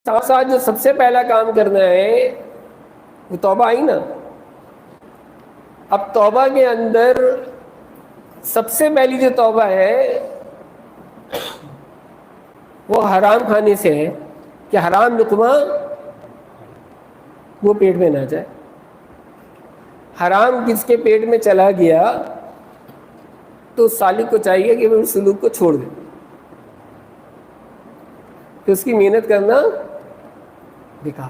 ساتھ ساتھ جو سب سے پہلا کام کرنا ہے وہ توبہ آئی نا. اب توبہ کے اندر سب سے پہلی جو توبہ ہے وہ حرام کھانے سے ہے کہ حرام لقمہ وہ پیٹ میں نہ جائے. حرام کس کے پیٹ میں چلا گیا تو سالک کو چاہیے کہ وہ اس سلوک کو چھوڑ دے. تو اس کی محنت کرنا بیکار.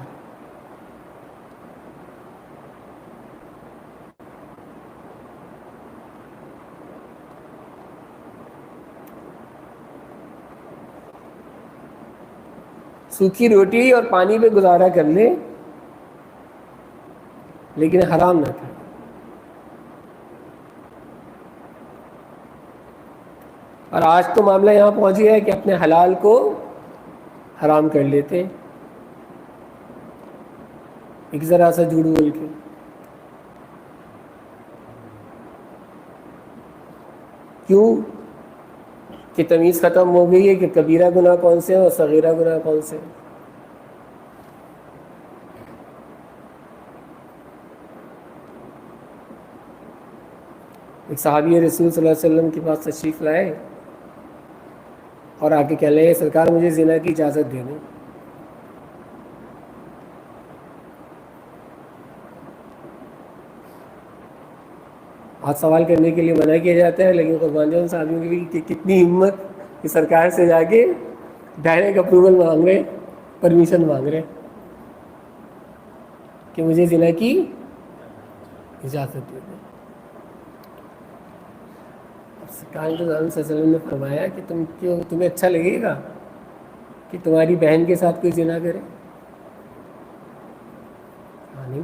سوکھی روٹی اور پانی پہ گزارا کر لے لیکن حرام نہ کھائے. اور آج تو معاملہ یہاں پہنچ گیا ہے کہ اپنے حلال کو حرام کر لیتے ہیں ایک ذرا سا جھوٹ بول کے. کیوں کہ تمیز ختم ہو گئی ہے کہ کبیرہ گناہ کون سے ہیں اور صغیرہ گناہ کون سے ہیں. ایک صحابی رسول صلی اللہ علیہ وسلم کے پاس تشریف لائے اور آ کے کہنے لگے سرکار مجھے زنا کی اجازت دے دیں. آج سوال کرنے کے لیے منع کیا جاتا ہے لیکن قربان جاؤں صحابیوں کی بھی کتنی ہمت کہ سرکار سے جا کے ڈائریکٹ اپروول مانگ رہے, پرمیشن مانگ رہے کہ مجھے زنا کی اجازت دے دیں. سرکار صلی اللہ علیہ وسلم نے فرمایا کہ تمہیں اچھا لگے گا کہ تمہاری بہن کے ساتھ کوئی زنا کرے؟ نہیں.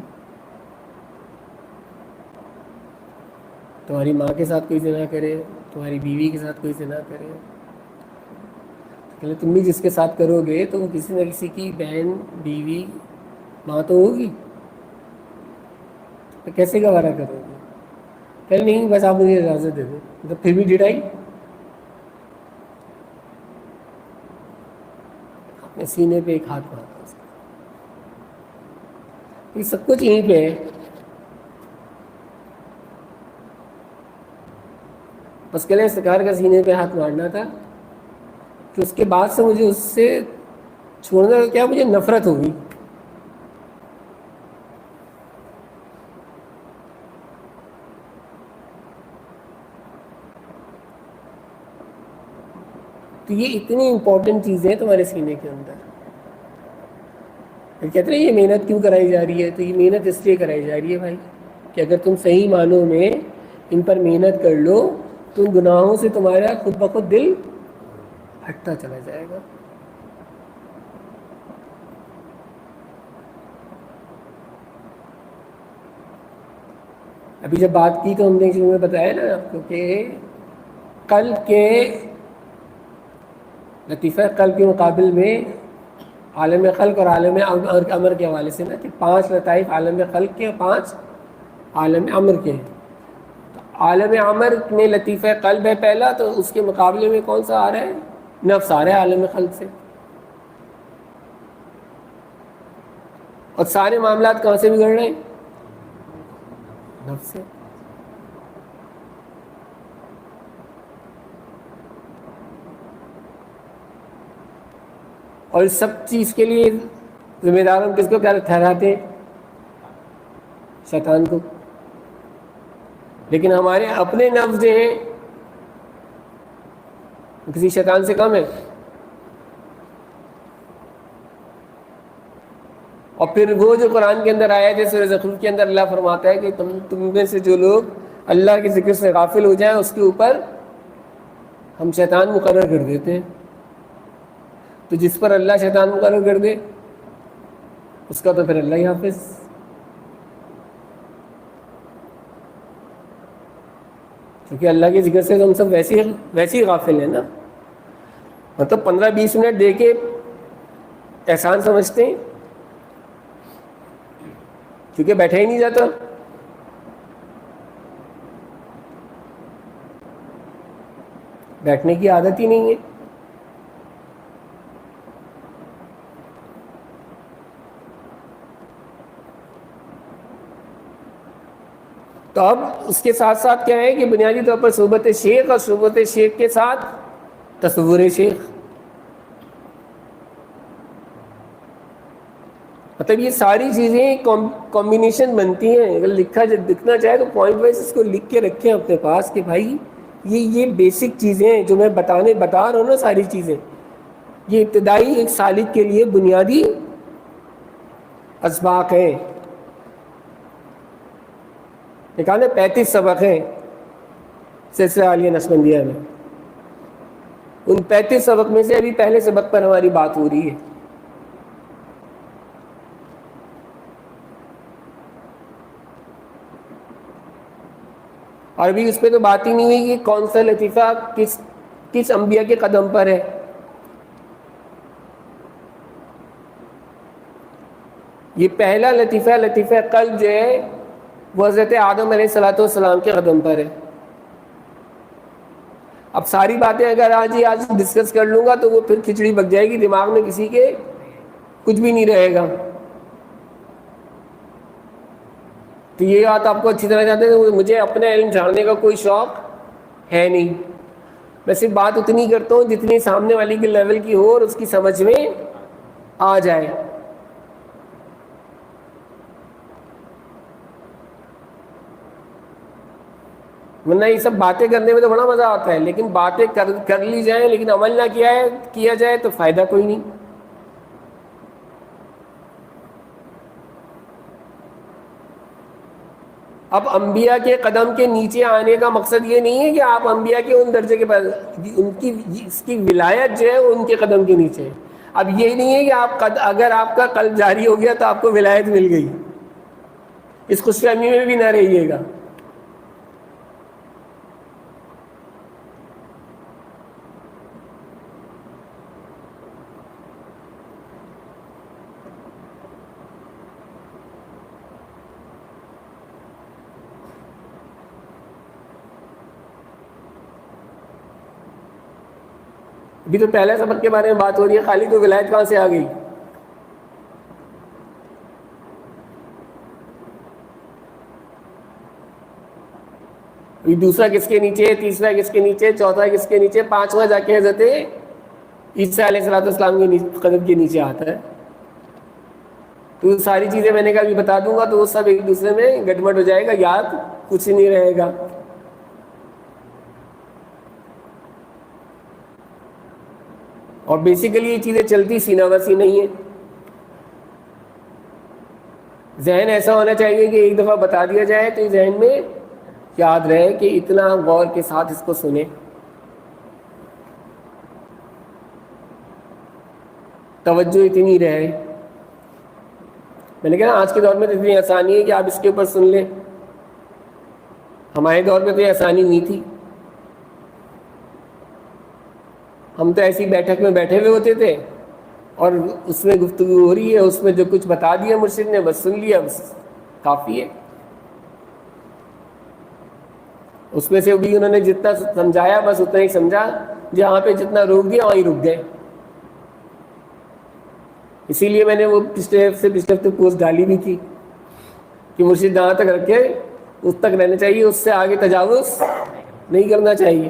تمہاری ماں کے ساتھ کوئی زنا کرے, تمہاری بیوی کے ساتھ کوئی زنا کرے, کہ تم بھی جس کے ساتھ کرو گے تو وہ کسی نہ کسی کی بہن, بیوی, ماں تو ہوگی, تو کیسے گوارا کرو گے؟ کہ نہیں بس آپ مجھے اجازت دے دیں. تو پھر بھی ڈٹائی. اپنے سینے پہ ایک ہاتھ مارتا یہ سب کچھ یہیں پہ ہے. بس کہلے سرکار کا سینے پہ ہاتھ مارنا تھا کہ اس کے بعد سے مجھے اس سے چھوڑنا کیا مجھے نفرت ہوگی. تو یہ اتنی امپورٹنٹ چیزیں ہیں تمہارے سینے کے اندر. پھر کہتے ہیں یہ محنت کیوں کرائی جا رہی ہے؟ تو یہ محنت اس لیے کرائی جا رہی ہے بھائی کہ اگر تم صحیح معنوں میں ان پر محنت کر لو تو ان گناہوں سے تمہارا خود بخود دل ہٹتا چلا جائے گا. ابھی جب بات کی تو ہم نے شروع میں بتایا نا آپ کو کہ قلب کے لطیفہ قلب کے مقابل میں عالم خلق اور عالم امر کے حوالے سے نا کہ 5 لطائف عالم خلق کے اور 5 عالم امر کے ہیں. تو عالم امر میں لطیفہ قلب ہے پہلا, تو اس کے مقابلے میں کون سا آ رہا ہے؟ نفس آ رہا ہے عالم خلق سے. اور سارے معاملات کہاں سے بگڑ رہے ہیں؟ نفس سے. اور اس سب چیز کے لیے ذمہ دار ہم کس کو کیا ٹھہراتے ہیں؟ شیطان کو. لیکن ہمارے اپنے نفس جو ہیں کسی شیطان سے کم ہے. اور پھر وہ جو قرآن کے اندر آیا جیسے زخرف کے اندر اللہ فرماتا ہے کہ تم میں سے جو لوگ اللہ کے ذکر سے غافل ہو جائیں اس کے اوپر ہم شیطان مقرر کر دیتے ہیں. تو جس پر اللہ شیطان مقرر کر دے اس کا تو پھر اللہ ہی حافظ. کیونکہ اللہ کے ذکر سے تو ہم سب ویسے ہی غافل ہیں نا. مطلب 15-20 منٹ دے کے احسان سمجھتے ہیں کیونکہ بیٹھا ہی نہیں جاتا. بیٹھنے کی عادت ہی نہیں ہے. تو اب اس کے ساتھ ساتھ کیا ہے کہ بنیادی طور پر صحبت شیخ، اور صحبت شیخ کے ساتھ تصور شیخ. مطلب یہ ساری چیزیں کمبینیشن بنتی ہیں. اگر لکھنا چاہے تو پوائنٹ وائز اس کو لکھ کے رکھیں اپنے پاس کہ بھائی یہ بیسک چیزیں ہیں جو میں بتا رہا ہوں نا، ساری چیزیں یہ ابتدائی ایک سالک کے لیے بنیادی اسباق ہیں. کہا نا 35 سبق ہیں سلسلہ عالیہ نقشبندیہ میں. ان 35 سبق میں سے ابھی پہلے سبق پر ہماری بات ہو رہی ہے. اور ابھی اس پہ تو بات ہی نہیں ہوئی کہ کون سا لطیفہ کس انبیاء کے قدم پر ہے. یہ پہلا لطیفہ قلب جو ہے وہ حضرت آدم علیہ الصلوۃ والسلام کے قدم پر ہے. اب ساری باتیں اگر آج ڈسکس کر لوں گا تو وہ پھر کھچڑی پک جائے گی، دماغ میں کسی کے کچھ بھی نہیں رہے گا. تو یہ بات آپ کو اچھی طرح جانتے ہیں. مجھے اپنا علم جاننے کا کوئی شوق ہے نہیں، میں صرف بات اتنی کرتا ہوں جتنی سامنے والی کے لیول کی ہو اور اس کی سمجھ میں آ جائے. ورنہ یہ سب باتیں کرنے میں تو بڑا مزہ آتا ہے، لیکن باتیں کر لی جائیں لیکن عمل نہ کیا جائے تو فائدہ کوئی نہیں. اب انبیاء کے قدم کے نیچے آنے کا مقصد یہ نہیں ہے کہ آپ انبیاء کے ان درجے کے پاس، اس کی ولایت جو ہے وہ ان کے قدم کے نیچے ہے. اب یہ نہیں ہے کہ اگر آپ کا قلب جاری ہو گیا تو آپ کو ولایت مل گئی، اس خوش فہمی میں بھی نہ رہیے گا. ابھی تو پہلے سبق کے بارے میں بات ہو رہی ہے، خالی تو ولایت کہاں سے آ گئی؟ ابھی دوسرا کس کے نیچے، تیسرا کس کے نیچے، چوتھا کس کے نیچے، پانچواں جا کے حضرت عیسیٰ علیہ السلام کے قدم کے نیچے آتا ہے. تو ساری چیزیں میں نے کہا ابھی بتا دوں گا تو وہ سب ایک دوسرے میں گٹمٹ ہو جائے گا، یاد کچھ نہیں رہے گا. اور بیسیکلی یہ چیزیں چلتی سینہ بسی نہیں ہے. ذہن ایسا ہونا چاہیے کہ ایک دفعہ بتا دیا جائے تو ذہن میں یاد رہے کہ اتنا غور کے ساتھ اس کو سنیں. توجہ اتنی رہے. میں نے کہا آج کے دور میں تو اتنی آسانی ہے کہ آپ اس کے اوپر سن لیں. ہمارے دور میں تو یہ آسانی نہیں تھی. ہم تو ایسی بیٹھک میں بیٹھے ہوئے ہوتے تھے اور اس میں گفتگو ہو رہی ہے، اس میں جو کچھ بتا دیا مرشد نے بس سن لیا، بس کافی ہے. اس میں سے بھی انہوں نے جتنا سمجھایا بس اتنا ہی سمجھا، جہاں پہ جتنا روک دیا وہیں رک گئے. اسی لیے میں نے وہ پچھلے ہفتے پوسٹ ڈالی بھی تھی کہ مرشد جہاں تک رکھے اس تک رہنا چاہیے، اس سے آگے تجاوز نہیں کرنا چاہیے.